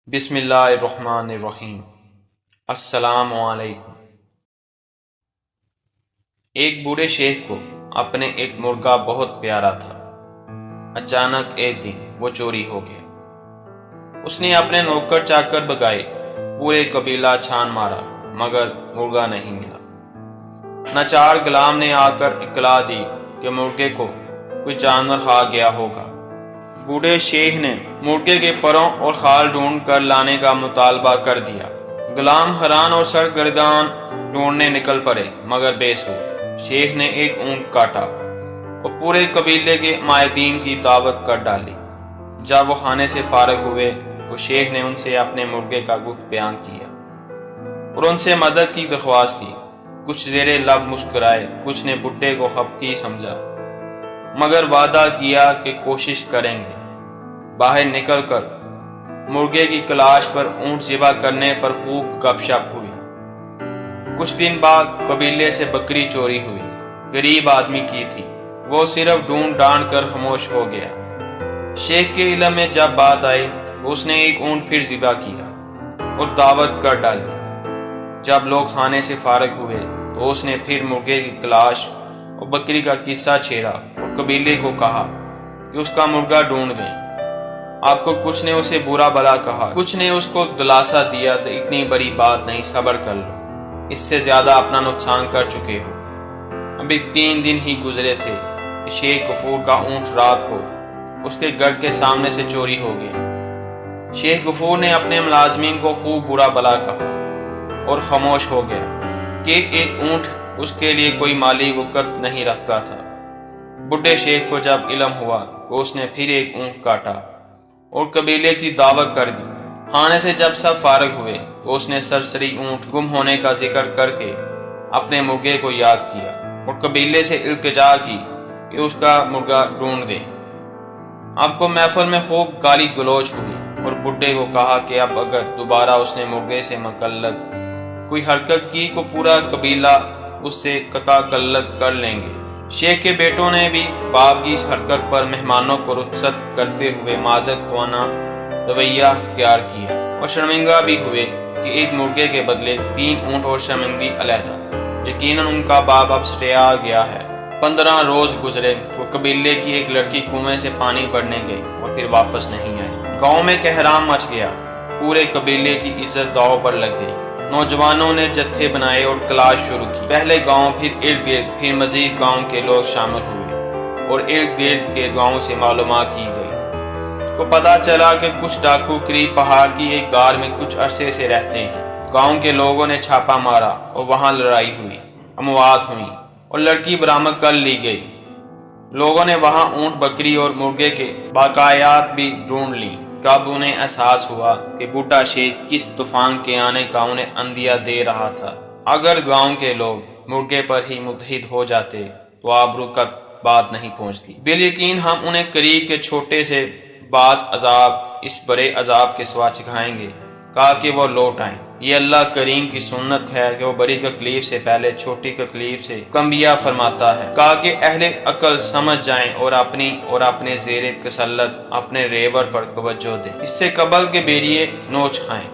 بسم اللہ الرحمن الرحیم۔ السلام علیکم۔ ایک بوڑھے شیخ کو اپنے ایک مرغا بہت پیارا تھا۔ اچانک ایک دن وہ چوری ہو گیا۔ اس نے اپنے نوکر چاکر بگائے، پورے قبیلہ چھان مارا، مگر مرغا نہیں ملا۔ ناچار غلام نے آ کر اطلاع دی کہ مرغے کو کوئی جانور کھا گیا ہوگا۔ بوڑھے شیخ نے مرغے کے پروں اور کھال ڈھونڈ کر لانے کا مطالبہ کر دیا۔ غلام حیران اور سرگردان ڈھونڈنے نکل پڑے، مگر بے سود۔ شیخ نے ایک اونٹ کاٹا اور پورے قبیلے کے مائدین کی دعوت کر ڈالی۔ جب وہ کھانے سے فارغ ہوئے تو شیخ نے ان سے اپنے مرغے کا گفت بیان کیا اور ان سے مدد کی درخواست کی۔ کچھ زیر لب مسکرائے، کچھ نے بڈھے کو خپتی سمجھا، مگر وعدہ کیا کہ کوشش کریں گے۔ باہر نکل کر مرغے کی تلاش پر اونٹ ذبح کرنے پر خوب گپ شپ ہوئی۔ کچھ دن بعد قبیلے سے بکری چوری ہوئی۔ غریب آدمی کی تھی، وہ صرف ڈھونڈ ڈانڈ کر خاموش ہو گیا۔ شیخ کے علم میں جب بات آئی تو اس نے ایک اونٹ پھر ذبح کیا اور دعوت کر ڈالی۔ جب لوگ کھانے سے فارغ ہوئے تو اس نے پھر مرغے کی تلاش اور بکری کا قصہ چھیڑا اور قبیلے کو کہا کہ اس کا مرغا ڈھونڈ دیں۔ آپ کو کچھ نے اسے برا بھلا کہا، کچھ نے اس کو دلاسا دیا تو اتنی بڑی بات نہیں، صبر کر لو، اس سے زیادہ اپنا نقصان کر چکے ہو۔ ابھی 3 دن ہی گزرے تھے کہ شیخ غفور کا اونٹ رات کو اس کے گھر کے سامنے سے چوری ہو گیا۔ شیخ غفور نے اپنے ملازمین کو خوب برا بھلا کہا اور خاموش ہو گیا کہ ایک اونٹ اس کے لیے کوئی مالی وقت نہیں رکھتا تھا۔ بڈھے شیخ کو جب علم ہوا کہ اس نے پھر ایک اونٹ کاٹا اور قبیلے کی دعوت کر دی۔ کھانے سے جب سب فارغ ہوئے تو اس نے سرسری اونٹ گم ہونے کا ذکر کر کے اپنے مرغے کو یاد کیا اور قبیلے سے التجا کی کہ اس کا مرغا ڈھونڈ دے۔ اب کو محفل میں خوب گالی گلوچ ہوئی اور بڈھے کو کہا کہ اب اگر دوبارہ اس نے مرغے سے متعلق کوئی حرکت کی تو پورا قبیلہ اس سے قطع تعلق کر لیں گے۔ شیخ کے بیٹوں نے بھی باپ کی اس حرکت پر مہمانوں کو رخصت کرتے ہوئے معذرت خوانا رویہ اختیار کیا اور شرمندہ بھی ہوئے کہ ایک مرغے کے بدلے 3 اونٹ اور شرمندگی علیحدہ۔ یقیناً ان کا باپ اب سٹیا گیا ہے۔ 15 روز گزرے تو قبیلے کی ایک لڑکی کنویں سے پانی بھرنے گئی اور پھر واپس نہیں آئی۔ گاؤں میں کہرام مچ گیا، پورے قبیلے کی عزت داؤ پر لگ گئی۔ نوجوانوں نے جتھے بنائے اور تلاش شروع کی۔ پہلے گاؤں، پھر ارد گرد، پھر مزید گاؤں کے لوگ شامل ہوئے اور ارد گرد کے گاؤں سے معلومات کی گئی تو پتہ چلا کہ کچھ ڈاکو قریب پہاڑ کی ایک غار میں کچھ عرصے سے رہتے ہیں۔ گاؤں کے لوگوں نے چھاپا مارا اور وہاں لڑائی ہوئی، اموات ہوئی اور لڑکی برآمد کر لی گئی۔ لوگوں نے وہاں اونٹ، بکری اور مرغے کے باقیات بھی ڈھونڈ لی۔ کب انہیں احساس ہوا کہ بوڑھا شیخ کس طوفان کے آنے کا انہیں اندیہ دے رہا تھا۔ اگر گاؤں کے لوگ مرغے پر ہی متحد ہو جاتے تو آبرو تک بات نہیں پہنچتی۔ بالیقین ہم انہیں قریب کے چھوٹے سے بعض عذاب اس بڑے عذاب کے سوا چکھائیں گے، کہا کہ وہ لوٹ آئیں۔ یہ اللہ کریم کی سنت ہے کہ وہ بڑی تکلیف سے پہلے چھوٹی تکلیف سے کمبیا فرماتا ہے، کہا کہ اہل عقل سمجھ جائیں اور اپنے زیر تسلط اپنے ریور پر توجہ دیں، اس سے قبل کے بیریے نوچ کھائیں۔